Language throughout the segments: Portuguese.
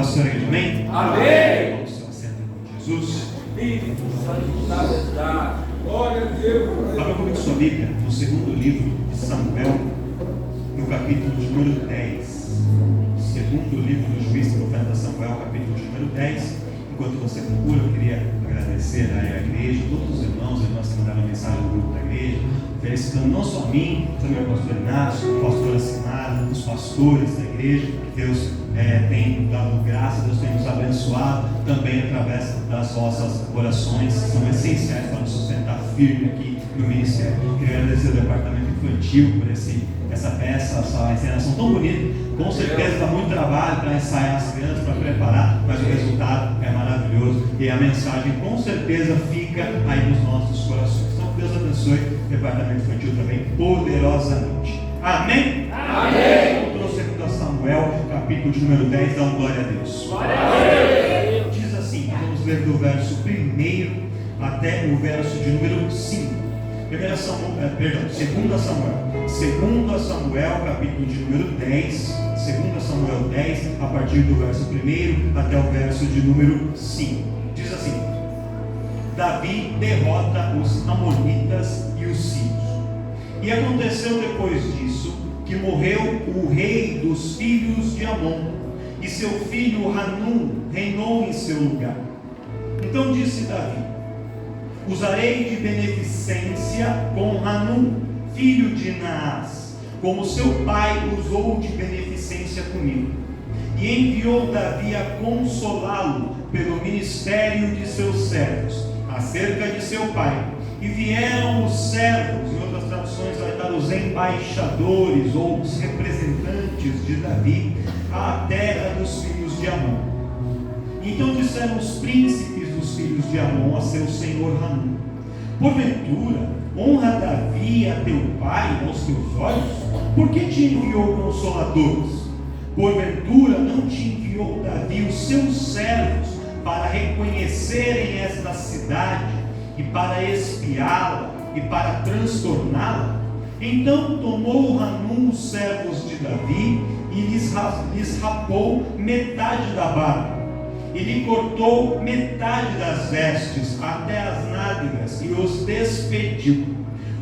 sua igreja, amém? Amém. Vamos se assentar em nome de Jesus. Glória a Deus. Abra comigo sua Bíblia no segundo livro de Samuel, no capítulo de número 10. Segundo livro do juiz do profeta Samuel, capítulo de número 10. Enquanto você procura, eu queria agradecer à igreja, todos os irmãos e irmãs que mandaram mensagem no grupo da igreja, felicitando não só a mim, também o pastor Inácio, a pastora Simara, os pastores da igreja, que Deus tem dado graça, Deus tem nos abençoado, também através das vossas orações, que são essenciais para nos sustentar firme aqui no ministério. Queria agradecer ao departamento infantil por essa peça, essa encenação tão bonita. Com certeza dá muito trabalho para ensaiar as crianças, para preparar, mas o resultado é maravilhoso e a mensagem com certeza fica aí nos nossos corações. Então Deus abençoe o departamento infantil também poderosamente. Amém? Amém. Vamos para 2 Samuel, capítulo de número 10, dá uma glória a Deus. Glória a Deus. Diz assim, vamos ler do verso 1 até o verso de número 5. 2 Samuel, capítulo de número 10, 2 Samuel 10, a partir do verso 1 até o verso de número 5. Diz assim: Davi derrota os amonitas e os sírios. E aconteceu depois disso, que morreu o rei dos filhos de Amon, e seu filho Hanum reinou em seu lugar. Então disse Davi: usarei de beneficência com Hanum, filho de Naás, como seu pai usou de beneficência comigo. E enviou Davi a consolá-lo pelo ministério de seus servos, acerca de seu pai. E vieram os servos, em outras traduções vai estar os embaixadores ou os representantes de Davi, à terra dos filhos de Amon. Então disseram os príncipes dos filhos de Amon a seu senhor Hanum: porventura honra Davi a teu pai aos teus olhos? Por que te enviou consoladores? Porventura não te enviou Davi os seus servos para reconhecerem esta cidade e para espiá-la e para transtorná-la? Então tomou Hanum os servos de Davi e lhes rapou metade da barba, e lhe cortou metade das vestes até as nádegas e os despediu.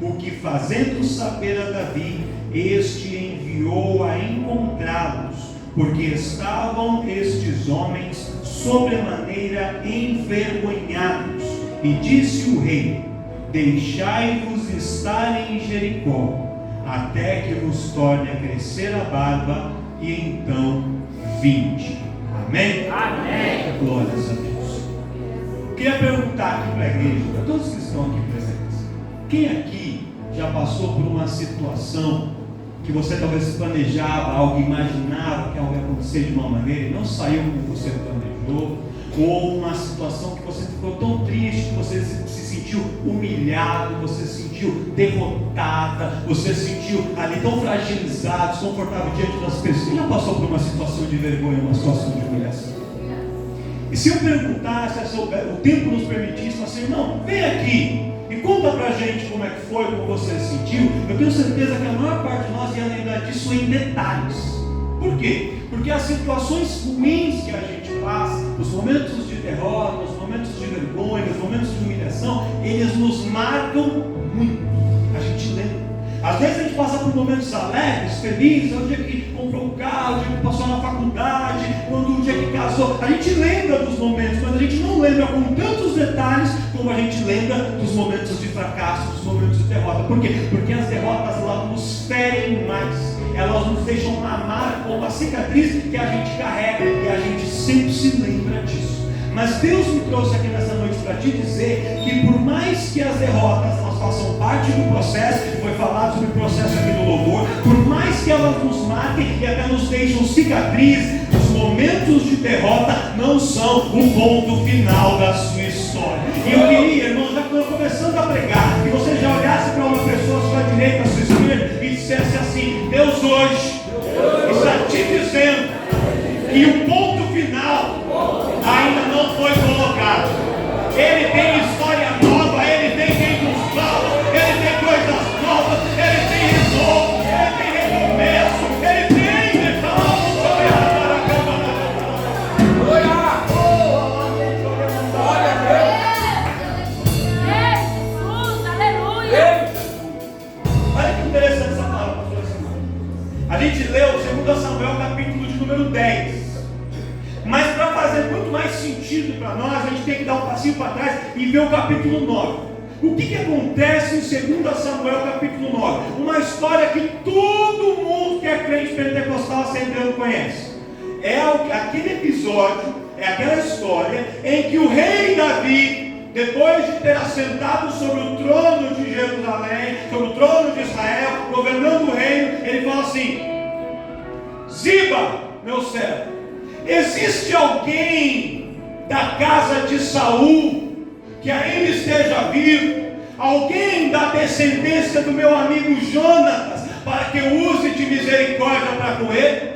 O que fazendo saber a Davi, este enviou a encontrá-los, porque estavam estes homens sobremaneira envergonhados. E disse o rei: deixai-vos estar em Jericó, até que vos torne a crescer a barba, e então vinde. Amém? Amém. Glórias a Deus. Queria perguntar aqui para a igreja, para todos que estão aqui presentes: quem aqui já passou por uma situação que você talvez planejava algo, imaginava que algo ia acontecer de uma maneira e não saiu como você planejou? Ou uma situação que você ficou tão triste, que você se sentiu humilhado, você se sentiu derrotada, você se sentiu ali tão fragilizado, desconfortável diante das pessoas? Quem já passou por uma situação de vergonha, uma situação de humilhação? E se eu perguntasse, se o tempo nos permitisse, assim: não, vem aqui e conta pra gente como é que foi, como você se sentiu, eu tenho certeza que a maior parte de nós ia lembrar disso em detalhes. Por quê? Porque as situações ruins que a gente passa, os momentos de derrota, os momentos de vergonha, os momentos de humilhação, eles nos marcam muito. A gente lembra. Às vezes a gente passa por momentos alegres, felizes, o dia que comprou um carro, o dia que passou na faculdade, quando o dia que casou. A gente lembra dos momentos, mas a gente não lembra com tantos detalhes como a gente lembra dos momentos de fracasso, dos momentos de derrota. Por quê? Porque as derrotas elas nos ferem mais. Elas nos deixam uma marca ou uma cicatriz que a gente carrega e a gente sempre se lembra disso. Mas Deus me trouxe aqui nessa noite para te dizer que por mais que as derrotas elas façam parte do processo, foi falado sobre o processo aqui no louvor, por mais que elas nos marquem e até nos deixam cicatriz, os momentos de derrota não são o ponto final da sua história. E eu queria, irmão, já que eu estou começando a pregar, que você já olhasse para uma pessoa à sua direita, à sua esquerda, e dissesse assim: Deus hoje está te dizendo que o ponto final ainda não foi colocado. Ele tem história nova, ele tem quem nos fala, ele tem coisas novas, ele tem renovo, ele tem recomeço, ele tem fazer muito mais sentido para nós, a gente tem que dar um passinho para trás e ver o capítulo 9. O que acontece em 2 Samuel capítulo 9? Uma história que todo mundo que é crente pentecostal assembleano conhece. É aquele episódio, é aquela história em que o rei Davi, depois de ter assentado sobre o trono de Jerusalém, sobre o trono de Israel, governando o reino, ele fala assim: Ziba, meu servo, existe alguém da casa de Saul que ainda esteja vivo? Alguém da descendência do meu amigo Jonatas, para que eu use de misericórdia para com ele?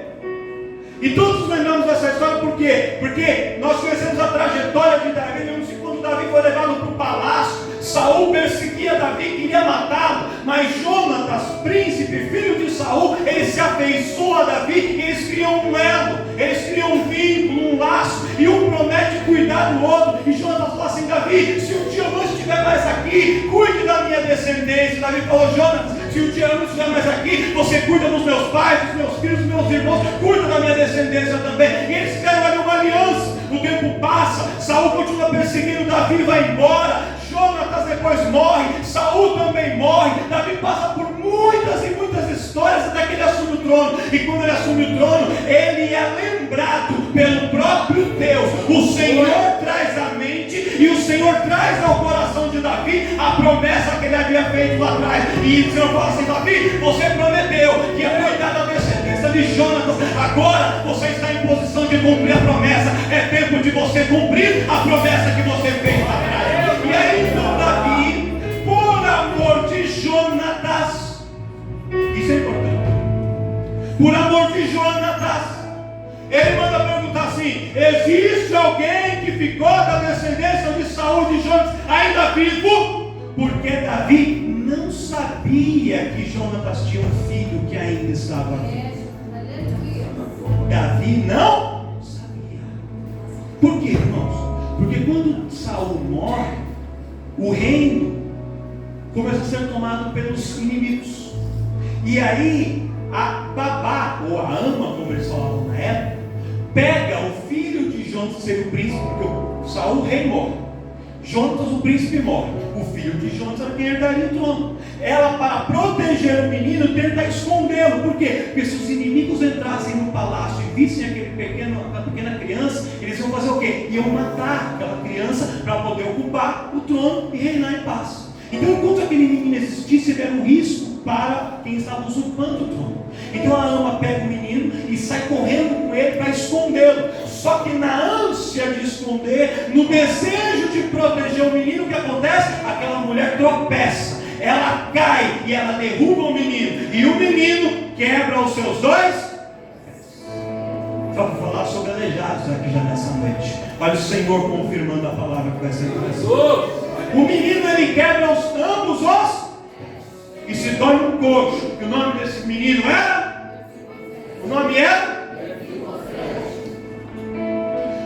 E todos lembramos dessa história por quê? Porque nós conhecemos a trajetória de Davi. Lembra-se quando Davi foi levado para o palácio, Saul perseguia Davi, queria matá-lo, mas Jonatas, príncipe, filho de Saul, ele se afeiçoa a Davi e eles criam um elo, eles criam um vínculo, um laço, e um promete cuidar do outro. E Jonatas fala assim: Davi, se um dia eu não estiver mais aqui, cuide da minha descendência. Davi falou: Jonatas, se um dia eu não estiver mais aqui, você cuida dos meus pais, dos meus filhos, dos meus irmãos, cuida da minha descendência também. E eles fizeram ali uma aliança. O tempo passa, Saul continua perseguindo Davi, vai embora. Jonatas depois morre, Saul também morre. Davi passa por muitas e muitas histórias até que ele assume o trono. E quando ele assume o trono, ele é lembrado pelo próprio Deus. O Senhor traz à mente e o Senhor traz ao coração de Davi a promessa que ele havia feito lá atrás. E o Senhor fala assim: Davi, você prometeu que ia cuidar da descendência de Jonatas. Agora você está em posição de cumprir a promessa. É tempo de você cumprir a promessa que você fez lá atrás. E aí então Davi, por amor de Jonatas, isso é importante, por amor de Jonatas, ele manda perguntar assim: existe alguém que ficou da descendência de Saul, de Jonatas, ainda vivo? Porque Davi não sabia que Jonatas tinha um filho que ainda estava vivo. Davi não sabia. Por quê, irmãos? Porque quando Saul morre, o reino começa a ser tomado pelos inimigos. E aí a babá, ou a ama, como eles falavam na época, pega o filho de Jonatas, que seria o príncipe, porque o Saul, o rei, morre. Jonatas, o príncipe, morre. O filho de Jonatas era quem herdaria o trono. Ela, para proteger o menino, tenta escondê-lo. Por quê? Porque se os inimigos entrassem no palácio e vissem aquela pequena criança, eles iam fazer o quê? Iam matar aquela criança para poder ocupar o trono e reinar em paz. Então, enquanto aquele menino existisse, era um risco para quem estava usurpando o trono. Então a ama pega o menino e sai correndo com ele para escondê-lo. Só que na ânsia de esconder, no desejo de proteger o menino, o que acontece? Aquela mulher tropeça, ela cai e ela derruba o menino. E o menino quebra os seus dois pés. Vamos falar sobre aleijados aqui já nessa noite. Olha o Senhor confirmando a palavra que vai ser trazida. O menino, ele quebra ambos os e se torna um coxo. E o nome desse menino era? O nome era?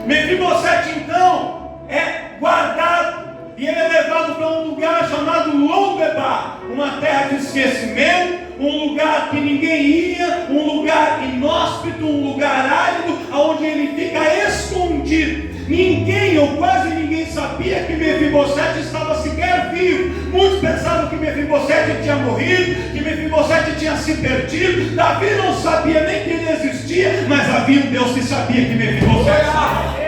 Mefibosete, então, é guardado e ele é levado para um lugar chamado Lodebar, uma terra de esquecimento, um lugar que ninguém ia, um lugar inóspito, um lugar árido, onde ele fica escondido. Ninguém ou quase ninguém sabia que Mefibosete estava sequer vivo. Muitos pensavam que Mefibosete tinha morrido, que Mefibosete tinha se perdido. Davi não sabia nem que ele existia, mas havia um Deus que sabia que Mefibosete estava.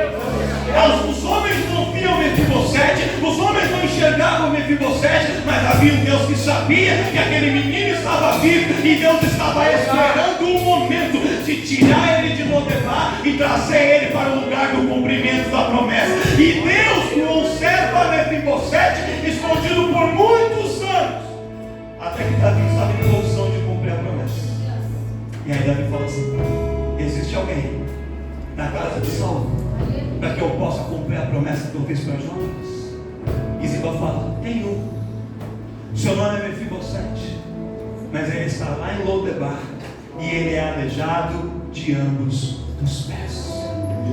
Os homens não viam Mefibosete, os homens não enxergavam Mefibosete, mas havia um Deus que sabia que aquele menino estava vivo, e Deus estava esperando um momento de tirar ele de Lodebar e trazer ele para o lugar do cumprimento da promessa. E Deus conserva Mefibosete escondido por muitos anos, até que Davi estava em posição de cumprir a promessa. E aí Davi fala assim: existe alguém na casa de Saul para que eu possa cumprir a promessa que eu fiz para Jonatas? E Ziba fala: tem um. Seu nome é Mefibosete, mas ele está lá em Lodebar e ele é aleijado de ambos os pés.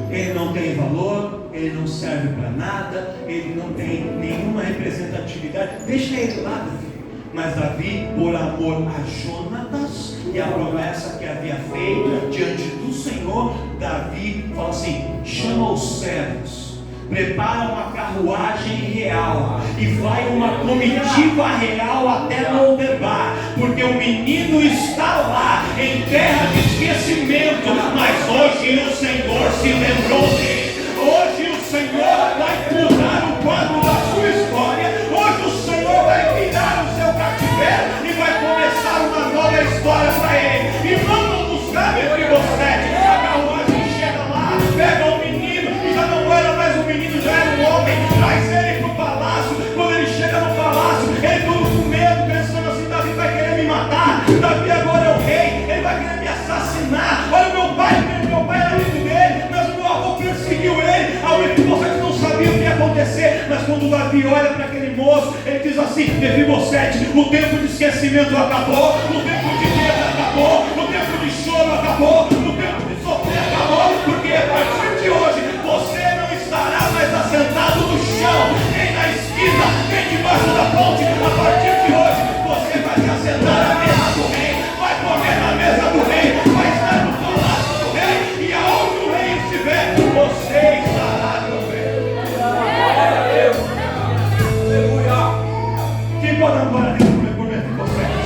Ele não tem valor, ele não serve para nada, ele não tem nenhuma representatividade. Deixa ele lá, Davi. Mas Davi, por amor a Jonatas e a promessa que havia feito diante do do Senhor, Davi fala assim: chama os servos, prepara uma carruagem real e vai uma comitiva real até Lodebar, porque o menino está lá em terra de esquecimento, mas hoje o Senhor se lembrou dele. Hoje o Senhor vai mudar o quadro da sua história. Hoje o Senhor vai virar o seu cativeiro e vai começar uma nova história para ele. E vamos buscar Mefibosete. A carruagem chega lá, pega o menino, e já não era mais um menino, já era um homem, traz ele para o palácio. Quando ele chega no palácio, ele todo com medo, pensando assim: Davi vai querer me matar, Davi agora é o rei, ele vai querer me assassinar. Olha o meu pai era amigo dele, mas o meu avô perseguiu ele. A Mefibosete não sabia o que ia acontecer, mas quando Davi olha para aquele moço, ele diz assim: Mefibosete, o tempo de esquecimento acabou, o tempo de medo acabou, o tempo de choro acabou, o tempo de sofrer acabou, porque a partir de hoje você não estará mais assentado no chão, nem na esquina, nem debaixo da ponte. A partir de hoje você vai se assentar à mesa do rei, vai comer na mesa do rei, vai estar no palácio do rei, e aonde o rei estiver, você estará também. Glória a Deus. Aleluia. Quem pode dar glória a Deus por Mefibosete?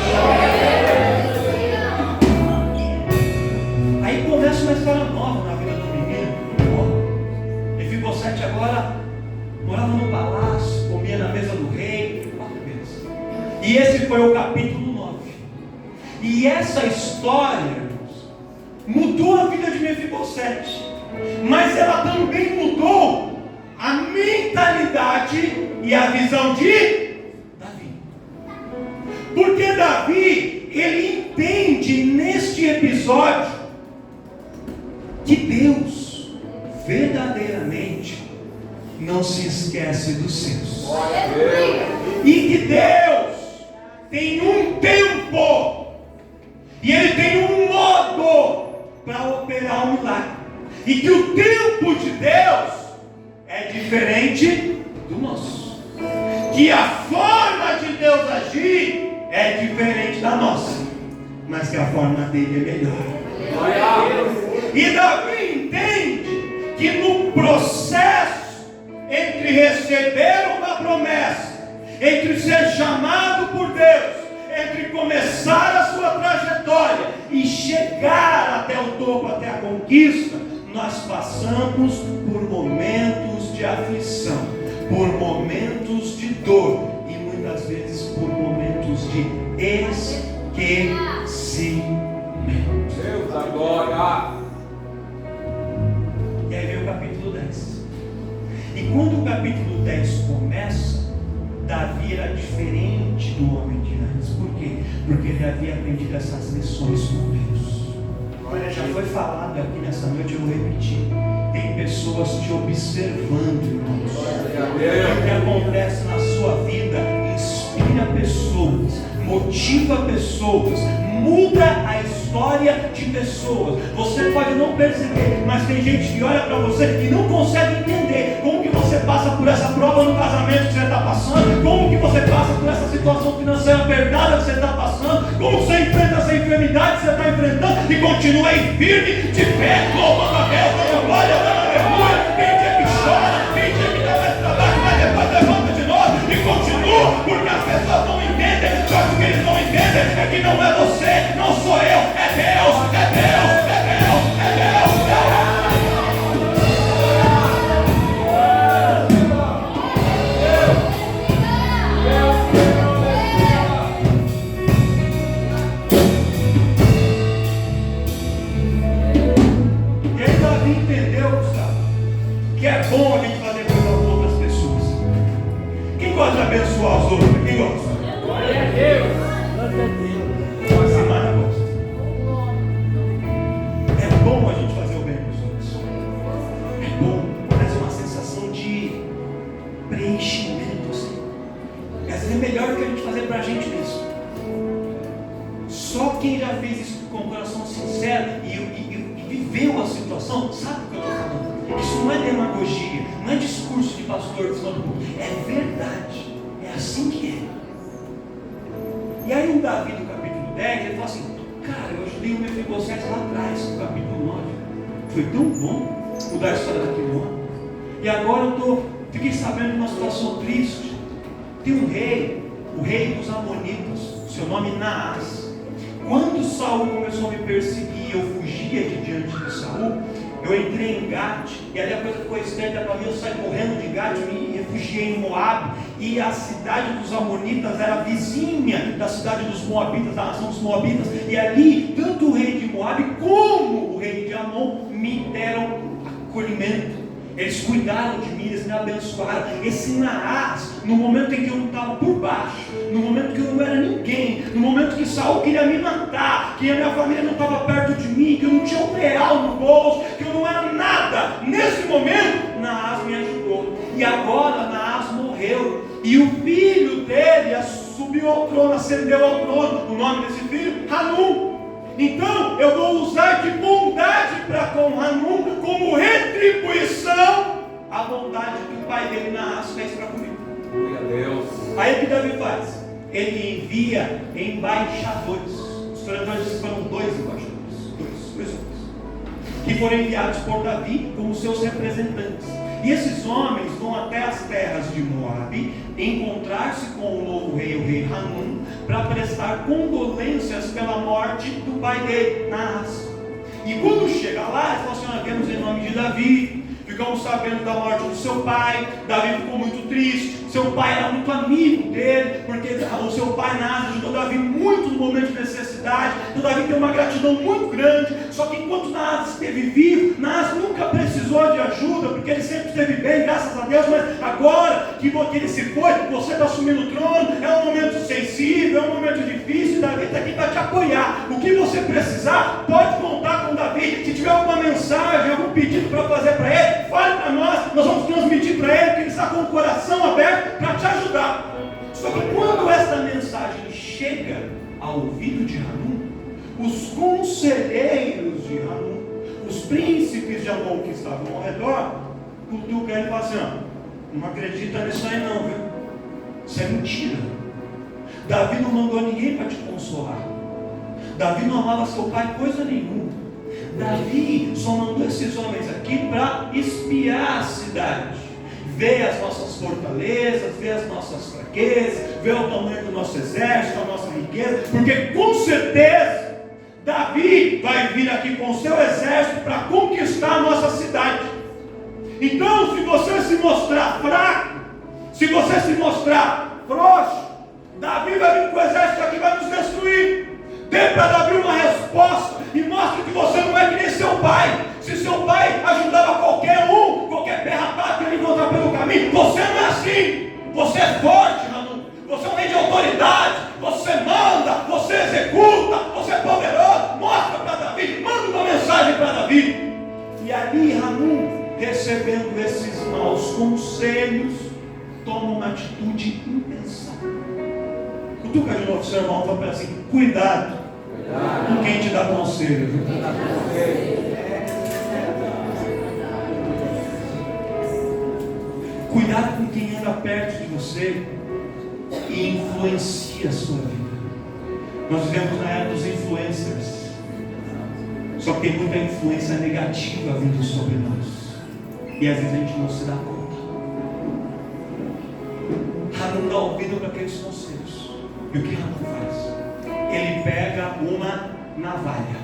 Aí começa uma história nova na vida do menino. Mefibosete agora morava no palácio, comia na mesa do rei. E esse foi o capítulo 9. E essa história, irmãos, mudou a vida de Mefibosete, mas ela também mudou a mentalidade e a visão de Davi. Porque Davi, ele entende neste episódio que Deus verdadeiramente não se esquece dos seus. E que Deus tem um tempo e Ele tem um modo para operar o milagre. E que o tempo de Deus é diferente do nosso. Que a forma de Deus agir é diferente da nossa, mas que a forma dele é melhor. E Davi entende que no processo entre receber uma promessa, entre ser chamado por Deus, entre começar a sua trajetória e chegar até o topo, até a conquista, nós passamos por momentos de aflição, por momentos de dor e muitas vezes por momentos de esquecimento. Deus da glória. E aí vem o capítulo 10. E quando o capítulo 10 começa, Davi era diferente do homem de antes. Por quê? Porque ele havia aprendido essas lições com Deus. Olha, já foi falado aqui nessa noite, eu vou repetir. Tem pessoas te observando, irmãos. O que acontece na sua vida inspira pessoas, motiva pessoas, muda a história de pessoas. Você pode não perceber, mas tem gente que olha para você e não consegue entender como que você passa por essa prova no casamento que você está passando, como que você passa por essa situação financeira apertada que você está passando, como você enfrenta essa enfermidade que você está enfrentando e continua aí firme, de pé, louvando a Deus, dando glória, dando aleluia. Tem dia que chora, tem dia que dá mais trabalho, mas depois levanta de novo e continua, porque as pessoas não entendem. Só que o que eles não entendem é que não é você, não sou eu, é Deus, é Deus, é Deus, é Deus, é Deus. E aí Davi entendeu, Gustavo, que é bom a gente fazer coisa boa para as pessoas. Quem gosta de abençoar os outros? Quem gosta? Glória a Deus. A semana gosta. É bom a gente fazer o bem para os outros. É bom, traz uma sensação de preenchimento assim. E às vezes é melhor do que a gente fazer para a gente mesmo. Só quem já fez isso com o coração sincero e viveu a situação, sabe o que eu estou falando. Isso não é demagogia, não é discurso de pastor de cima do púlpito, é verdade. É assim que é. E aí o Davi do capítulo 10, ele fala assim: cara, eu ajudei o Mefibosete lá atrás, no capítulo 9. Foi tão bom mudar a história daquele homem. E agora fiquei sabendo de uma situação triste. Tem um rei, o rei dos Amonitas, seu nome Naás. Quando Saul começou a me perseguir, eu fugia de diante de Saul, eu entrei em Gate, e ali a coisa ficou estreita para mim, eu saí correndo de Gate, me refugiei em Moabe, e a cidade dos Amonitas era vizinha da cidade dos Moabitas, da nação dos Moabitas, e ali, tanto o rei de Moabe como o rei de Amon me deram acolhimento. Eles cuidaram de mim, eles me abençoaram. Esse Naás, no momento em que eu estava por baixo, no momento que eu não era ninguém, no momento que Saul queria me matar, que a minha família não estava perto de mim, que eu não tinha um real no bolso, que eu não era nada, nesse momento, Naás me ajudou. E agora Naás morreu, e o filho dele subiu ao trono, ascendeu ao trono. O nome desse filho? Hanum. Então eu vou usar de bondade para com Hanum, como retribuição a bondade que o pai dele Naás fez para comigo. Glória a Deus. Aí o que Davi faz? Ele envia embaixadores. Os historiadores foram dois embaixadores, dois homens, que foram enviados por Davi como seus representantes. E esses homens vão até as terras de Moabe encontrar-se com o novo rei, o rei Hanum, para prestar condolências pela morte do pai dele, Naás. E quando chega lá, eles falam assim: nós viemos em nome de Davi, ficamos sabendo da morte do seu pai. Davi ficou muito triste. Seu pai era muito amigo dele, porque o seu pai Naás ajudou Davi muito no momento de necessidade. Então Davi tem uma gratidão muito grande. Só que enquanto Naás esteve vivo, Naás nunca precisou de ajuda, porque ele sempre esteve bem, graças a Deus. Mas agora que ele se foi, você está assumindo o trono, é um momento sensível, é um momento difícil. Davi está aqui para te apoiar. O que você precisar, pode contar com Davi. Se tiver alguma mensagem, algum pedido para fazer para ele, fale para nós vamos transmitir para ele, que ele está com o coração aberto para te ajudar. Só que quando essa mensagem chega ao ouvido de Hanum, os conselheiros de Hanum, os príncipes de Amon que estavam ao redor, cutucam ele e falam assim: não acredita nisso aí não, viu? Isso é mentira. Davi não mandou ninguém para te consolar. Davi não amava seu pai coisa nenhuma. Davi só mandou esses homens aqui para espiar a cidade, ver as nossas fortalezas, ver as nossas fraquezas, ver o tamanho do nosso exército, a nossa riqueza, porque com certeza Davi vai vir aqui com o seu exército para conquistar a nossa cidade. Então, se você se mostrar fraco, se você se mostrar frouxo, Davi vai vir com o exército aqui e vai nos destruir. Dê para Davi uma resposta e mostre que você não é que nem seu pai. Se seu pai ajudava qualquer pé rapado que ele encontrar pelo caminho, você não é assim. Você é forte, Hanum. Você é um rei de autoridade. Você manda, você executa, você é poderoso. Mostra para Davi, manda uma mensagem para Davi. E ali Hanum, recebendo esses maus conselhos, toma uma atitude impensável. Cutuca de novo seu irmão, fala assim: cuidado com quem te dá conselho, viu? Cuidado com quem anda perto de você e influencia a sua vida. Nós vivemos na era dos influencers, só que tem muita influência negativa vindo sobre nós, e às vezes a gente não se dá conta. Hanum dá ouvido para aqueles conselhos. E o que Hanum faz? Ele pega uma navalha,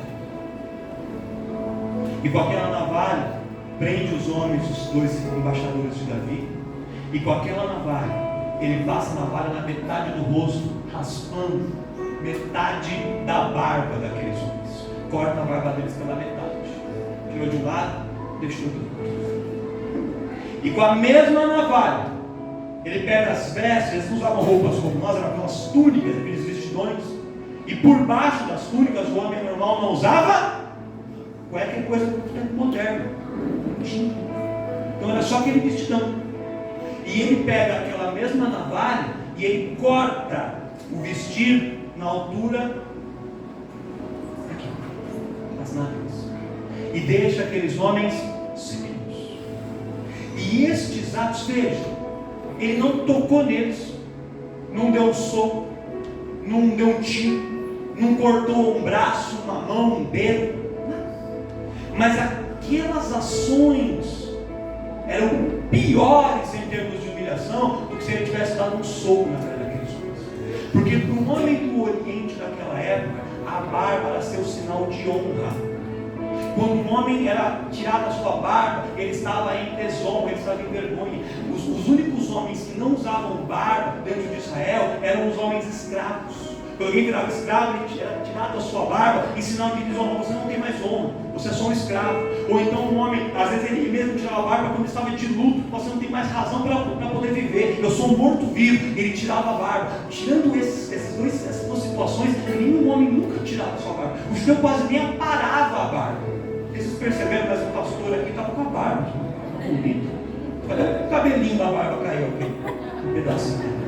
e com aquela navalha prende os homens, os dois embaixadores de Davi, e com aquela navalha ele passa a navalha na metade do rosto, raspando metade da barba daqueles homens. Corta a barba deles pela metade, tirou de um lado, deixou do outro. E com a mesma navalha ele pega as vestes. Eles não usavam roupas como nós, eram aquelas túnicas, aqueles vestidões, e por baixo das túnicas o homem normal não usava qualquer coisa do tempo moderno, não tinha. Então era só aquele vestidão. E ele pega aquela mesma navalha e ele corta o vestido na altura aqui, das nádegas, e deixa aqueles homens secos. E estes atos, vejam, ele não tocou neles, não deu um soco, não deu um tiro, não cortou um braço, uma mão, um dedo, mas aquelas ações eram piores em termos de humilhação do que se ele tivesse dado um soco na cara daqueles homens. Porque para um homem do Oriente daquela época, a barba era seu sinal de honra. Quando um homem era tirado a sua barba, ele estava em desonra, ele estava em vergonha. Os únicos homens que não usavam barba dentro de Israel eram os homens escravos. Quando alguém virava escravo, ele era tirado a sua barba em sinal de desonra. Você não tem mais honra, você é só um escravo. Ou então um homem, às vezes ele mesmo tirava a barba quando estava de luto. Você não tem mais razão para poder viver. Eu sou um morto-vivo. Ele tirava a barba. Tirando essas duas situações, nenhum homem nunca tirava a sua barba. O judeu quase nem aparava a barba. Vocês perceberam, mas o pastor aqui estava com a barba. Bonito. Olha o cabelinho da barba caiu aqui. Um pedacinho.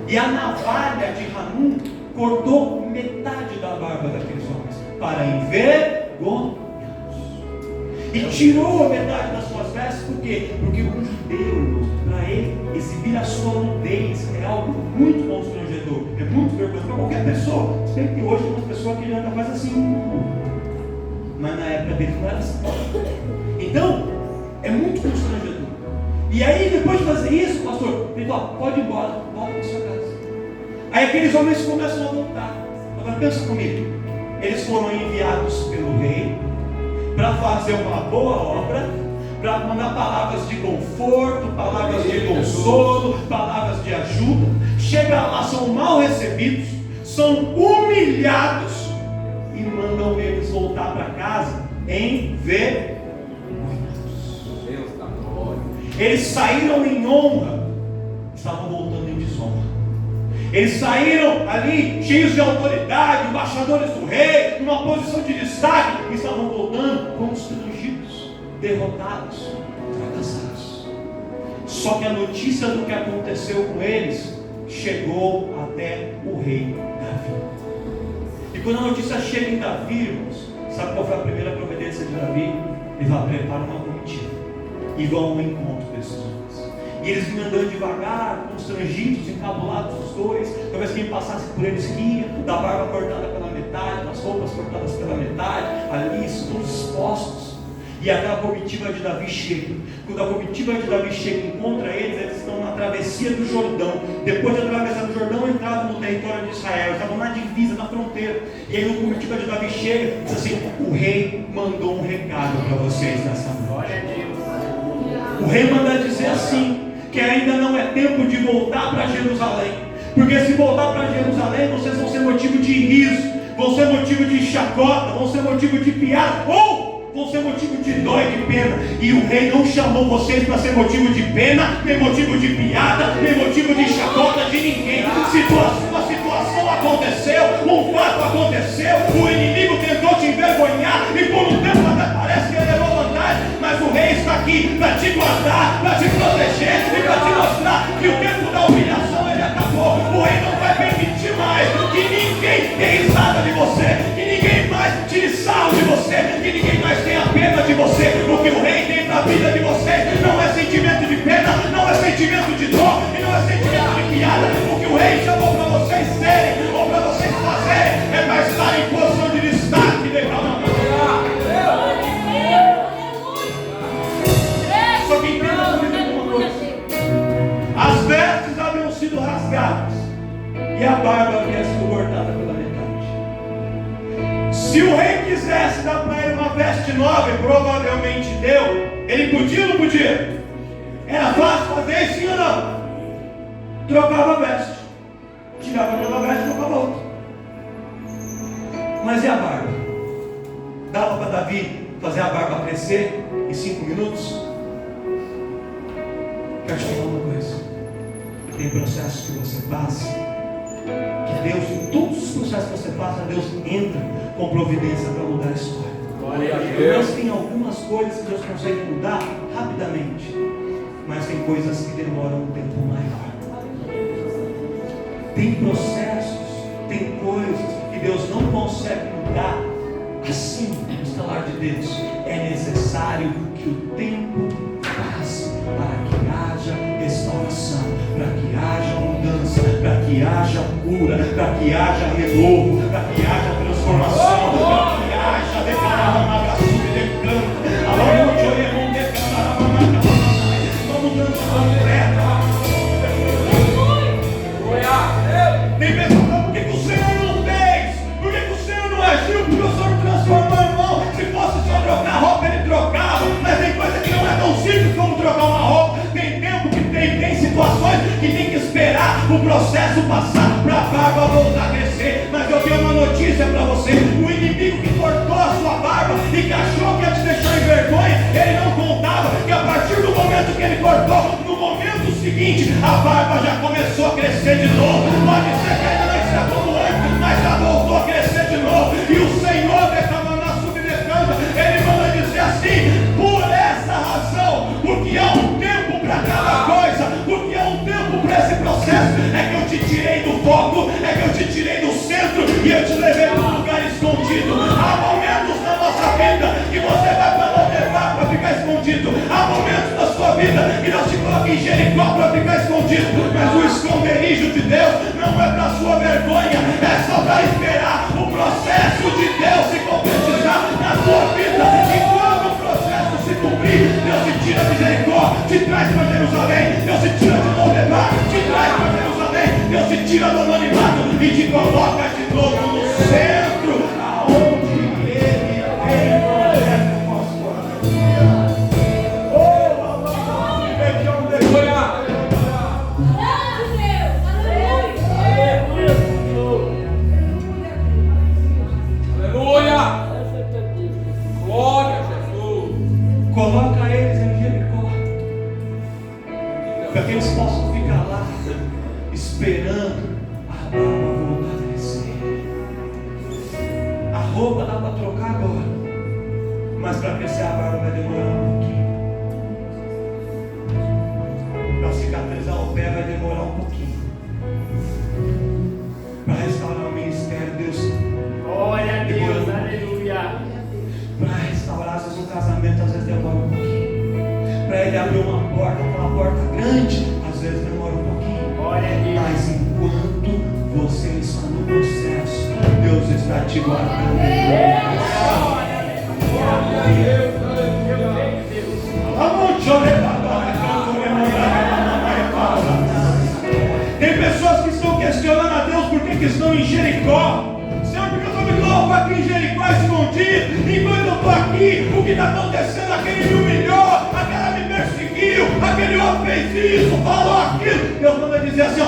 E a navalha de Hanum cortou metade da barba daqueles homens para envergonhá-los. E tirou a metade das suas vestes, por quê? Porque um judeu, para ele, exibir a sua nudez é algo muito constrangedor, é muito vergonhoso para qualquer pessoa. Se bem que hoje tem umas pessoas que ainda faz assim, mas na época dele não era assim. Então, é muito constrangedor. E aí, depois de fazer isso, pastor, ele falou: pode ir embora, volta para sua casa. Aí aqueles homens começam a voltar. Agora pensa comigo, eles foram enviados pelo rei para fazer uma boa obra, para mandar palavras de conforto, palavras de consolo, palavras de ajuda. Chega lá, são mal recebidos, são humilhados e mandam eles voltar para casa envergonhados. Deus da glória. Eles saíram em honra, estavam voltando em desonra. Eles saíram ali cheios de autoridade, embaixadores do rei, numa posição de destaque, e estavam voltando constrangidos, derrotados, fracassados. Só que a notícia do que aconteceu com eles chegou até o rei Davi. E quando a notícia chega em Davi, irmãos, sabe qual foi a primeira providência de Davi? Ele vai preparar uma comitiva e vão ao encontro desses homens. E eles vinham andando devagar, constrangidos, encabulados os dois. Talvez quem passasse por eles ria, da barba cortada pela metade, das roupas cortadas pela metade, ali, todos expostos. E aquela comitiva de Davi chega. Quando a comitiva de Davi chega e encontra eles estão na travessia do Jordão. Depois de atravessar o Jordão, entraram no território de Israel. Estavam na divisa, na fronteira. E aí a comitiva de Davi chega e diz assim: o rei mandou um recado para vocês nessa noite. O rei manda dizer assim, que ainda não é tempo de voltar para Jerusalém, porque se voltar para Jerusalém, vocês vão ser motivo de riso, vão ser motivo de chacota, vão ser motivo de piada, ou vão ser motivo de dó e de pena. E o rei não chamou vocês para ser motivo de pena, nem motivo de piada, nem motivo de chacota de ninguém. Uma situação aconteceu, um fato aconteceu, o inimigo tentou te envergonhar, e por um tempo até parece que ele levou vantagem, mas o rei está aqui para te guardar, para te proteger e para te mostrar que o tempo da humilhação ele acabou. O rei não vai permitir mais que ninguém dê risada de você, que ninguém mais tire sarro de você, que ninguém mais tenha pena de você. O que o rei tem para a vida de vocês não é sentimento de pena, não é sentimento de dor e não é sentimento de piada. O que o rei chamou para vocês serem ou para vocês fazerem é para estar em posição de destaque, declarando. Só que entenda comigo uma coisa: as vestes haviam sido rasgadas e a barba havia sido cortada pela metade. Se o rei quisesse dar para ele uma veste nova, e provavelmente deu, ele podia ou não podia? Era fácil fazer isso, sim ou não? Trocava a veste, tirava aquela veste e trocava outra. Mas e a barba? Dava para Davi fazer a barba crescer em 5 minutos? Quero te falar uma coisa: tem processos que você passa, que Deus, em todos os processos que você passa, Deus entra com providência para mudar a história. Mas tem algumas coisas que Deus consegue mudar rapidamente, mas tem coisas que demoram um tempo maior. Tem processos, tem coisas que Deus não consegue mudar assim, no estalar de Deus. É necessário que o tempo passe para que haja restauração, para que haja mudança, para que haja cura, para que haja renovo, para que haja transformação, para que haja declaração o processo passar, para a barba voltar a crescer. Mas eu tenho uma notícia para você: o inimigo que cortou a sua barba e que achou que ia te deixar em vergonha, ele não contava que a partir do momento que ele cortou, no momento seguinte, a barba já começou a crescer de novo. Pode ser que ainda não está como antes, mas já voltou a crescer de novo. E o Senhor derramando a subdescanda, ele manda dizer assim: por essa razão, porque há um tempo para cada coisa, porque há um tempo para esse processo, é que eu te tirei do foco, é que eu te tirei do centro e eu te levei para um lugar escondido. Há momentos na nossa vida que você vai para ficar escondido. Há momentos da sua vida que Deus te coloca em Jericó para ficar escondido. Mas o esconderijo de Deus não é para sua vergonha, é só para esperar o processo de Deus se concretizar na sua vida. E quando o processo se cumprir, Deus te tira de Jericó, te traz para Jerusalém. Deus te tira de Lodebar, te traz para Jerusalém. Deus te tira do anonimato e te coloca de novo no centro, aonde Ele tem projeto com a sua vida. Coloca eles em Jericó, para que eles possam ficar lá, esperando a barba voltar a crescer. A roupa dá para trocar agora, mas para crescer a barba vai demorar um pouquinho. Para cicatrizar o pé vai demorar um pouquinho. Para restaurar o ministério, Deus. Glória a Deus, aleluia. Para restaurar, às vezes, um casamento, às vezes demora um pouquinho. Para ele abrir uma porta, aquela porta grande, às vezes demora um pouquinho. Glória a Deus. Mas enquanto você está no processo, Deus está te guardando. Tem pessoas que estão questionando a Deus por que estão em Jericó. Senhor, porque eu estou me louco aqui em Jericó escondido. Enquanto eu estou aqui, o que está acontecendo? Aquele me humilhou, aquela me perseguiu, aquele outro fez isso, falou aquilo. Deus manda dizer assim: ó,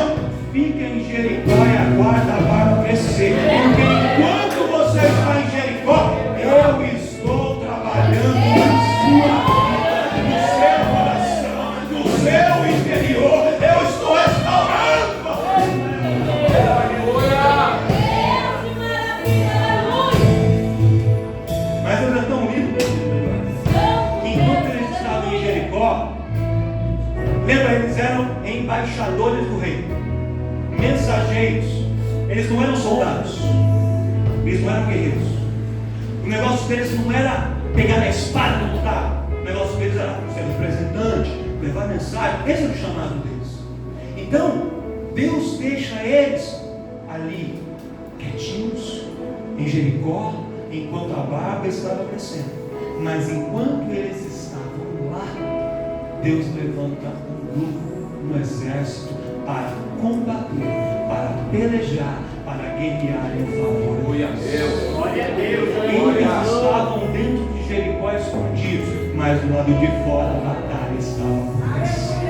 fica em Jericó e aguarda a barba crescer. Porque enquanto você está em Jericó, eu estou trabalhando na sua vida, no seu coração, no seu interior. Eu estou restaurando. Mas Deus é tão lindo que enquanto eles estavam em Jericó, lembra, eles eram embaixadores do rei, mensageiros. Eles não eram soldados, eles não eram guerreiros. O negócio deles não era pegar na espada e lutar. O negócio deles era ser representante, levar mensagem. Esse era o chamado deles. Então Deus deixa eles ali, quietinhos, em Jericó, enquanto a barba estava crescendo. Mas enquanto eles estavam lá, Deus levanta um grupo no exército para combater, para pelejar, para guerrear em favor de Deus. Glória a Deus. Eles estavam dentro de Jericó escondidos, mas do lado de fora a batalha estava acontecendo.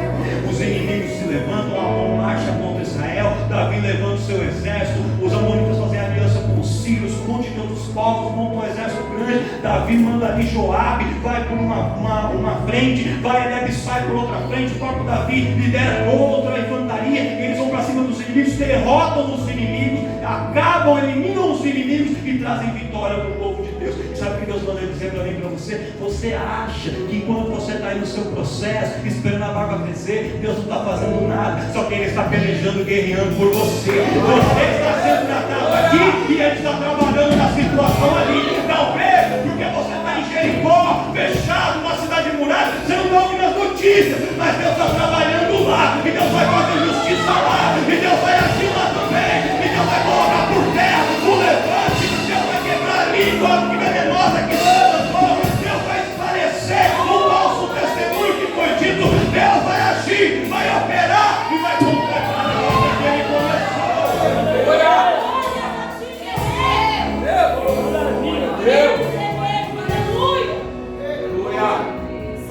Os inimigos se levantam, há uma marcha contra Israel. Davi levanta o seu exército. Os amonitas fazem aliança com os sírios, com um monte de outros povos, montam um exército grande. Davi manda ali Joabe, vai por uma frente, vai Eliabe, sai por outra frente. O próprio Davi lidera outra infantaria. Eles vão para cima dos inimigos, derrotam os inimigos, acabam, eliminam os inimigos e trazem vitória para o povo de Deus. E sabe o que Deus manda dizer para mim e para você? Você acha que enquanto você está aí no seu processo, esperando a barba crescer, Deus não está fazendo nada, só que Ele está pelejando, guerreando por você. Você está sendo tratado aqui e Ele está trabalhando na situação ali. Talvez porque você está em Jericó, fechado, numa cidade murada, você não está ouvindo as notícias, mas Deus está trabalhando lá, e Deus vai fazer justiça lá, e Deus vai agir lá também, e Deus vai colocar por terra o levante, Deus vai quebrar a língua que venenosa que se levantou, Deus vai esclarecer o falso testemunho que foi dito, Deus vai agir, vai operar e vai completar a obra que Ele começou.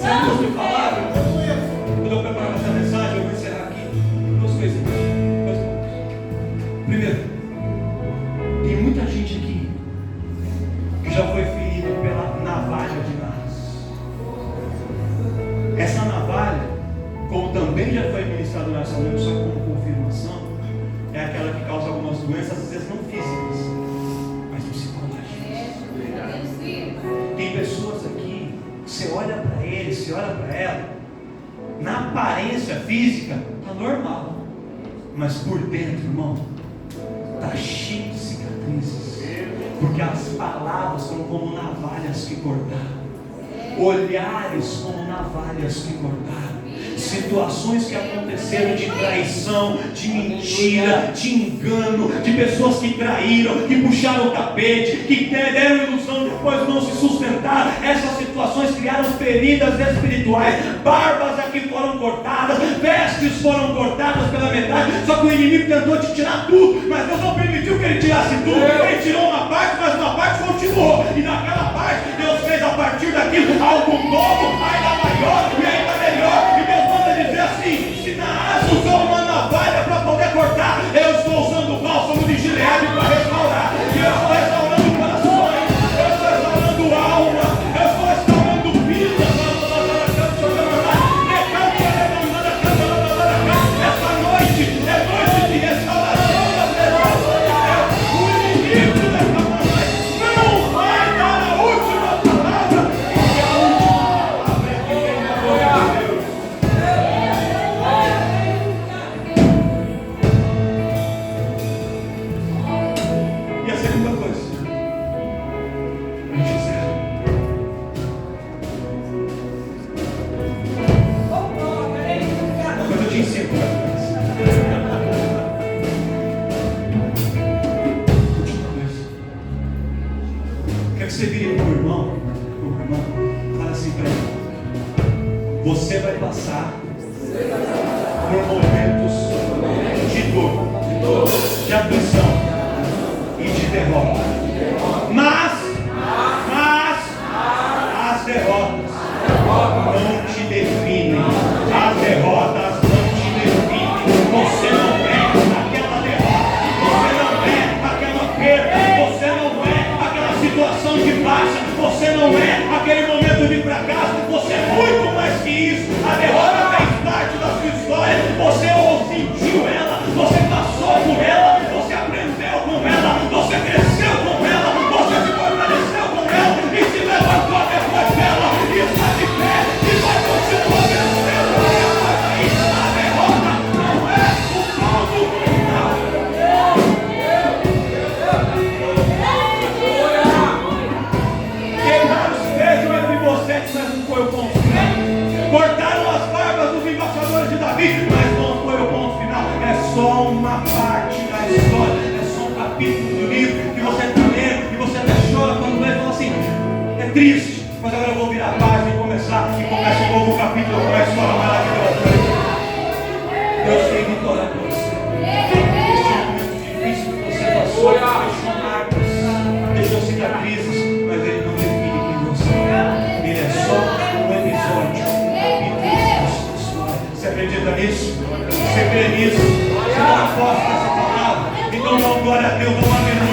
Se Deus me falar, quando eu preparar essa mensagem, eu vou encerrar aqui. Essa navalha, como também já foi ministrado nessa noite, só como confirmação, é aquela que causa algumas doenças, às vezes não físicas, mas psicológicas. Tem pessoas aqui, você olha para ele, você olha para ela, na aparência física, está normal, mas por dentro, irmão, está cheio de cicatrizes, porque as palavras são como navalhas que cortaram, olhares como navalhas que cortaram, situações que aconteceram de traição, de mentira, de engano, de pessoas que traíram, que puxaram o tapete, que deram ilusão, depois não se sustentaram. Essas situações criaram feridas espirituais, barbas aqui foram cortadas, vestes foram cortadas pela metade. Só que o inimigo tentou te tirar tudo, mas Deus não permitiu que ele tirasse tudo. Ele tirou uma parte, mas uma parte continuou, e naquela parte Deus fez a partir daquilo algo novo, ainda maior e ainda melhor. E Deus manda dizer assim: se na asa usou uma navalha para poder cortar, eu estou usando o bálsamo de Gileade para restaurar. E eu estou restaurando corações, eu estou restaurando alma, eu estou restaurando vidas. Essa noite é noite de restauração das pessoas. O inimigo dessa noite não vai dar a última palavra, porque a última palavra é que tem a glória de Deus. E a segunda coisa, a gente encerra. Depois eu te ensino como é que faz. Última coisa. Quero que você vire para o irmão, fala assim para ele: você vai passar por momentos de dor, de aflição e de derrota. Mas as derrotas não te definem. As derrotas não te definem. Você não é aquela derrota. Você não é aquela perda. Você não é aquela situação de baixa. Você não é aquele momento de fracasso. Você é muito mais que isso. A derrota fez parte da sua história. Você sentiu ela. Você passou por ela. Você aprendeu com ela. Você cresceu com ela. Você se fortaleceu com ela. E se levantou depois dela. E está de pé. E vai continuar vencendo. E após aí, a derrota não é o ponto final. Queimaram os pés entre você, mas não foi o ponto final. Cortaram as barbas dos embaixadores de Davi, mas não foi o ponto final. É só uma parte da história. É só um capítulo do livro que você está lendo e você até chora quando lê e fala assim: é triste, mas agora eu vou virar a página e começa um novo capítulo com uma história maravilhosa. Deus tem vitória por você. Este momento difícil que você passou, deixou marcas, deixou cicatrizes, mas ele não define quem você é. Ele é só um episódio, capítulo da sua história. Você acredita nisso? Você crê nisso? Você não aposta nessa palavra? Então dá glória a Deus, vamos aleluia.